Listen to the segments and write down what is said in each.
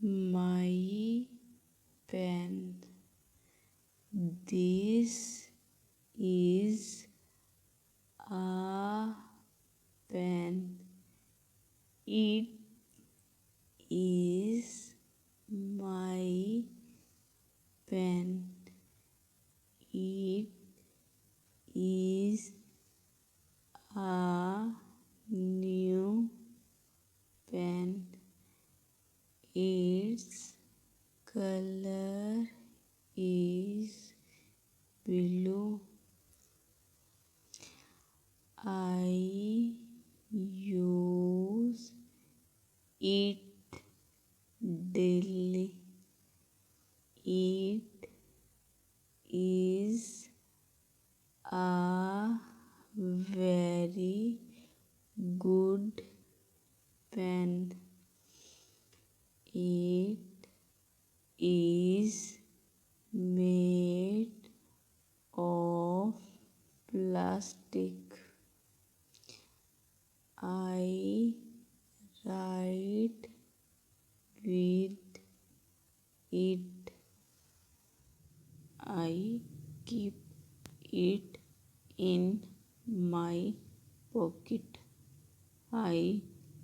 my pen. This is a pen. It is my pen. It is a new pen. Its color is blue. I use it daily. It is a very good pen. It is made of plastic. I write with it. I keep it in my pocket. I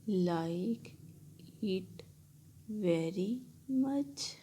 like it very much.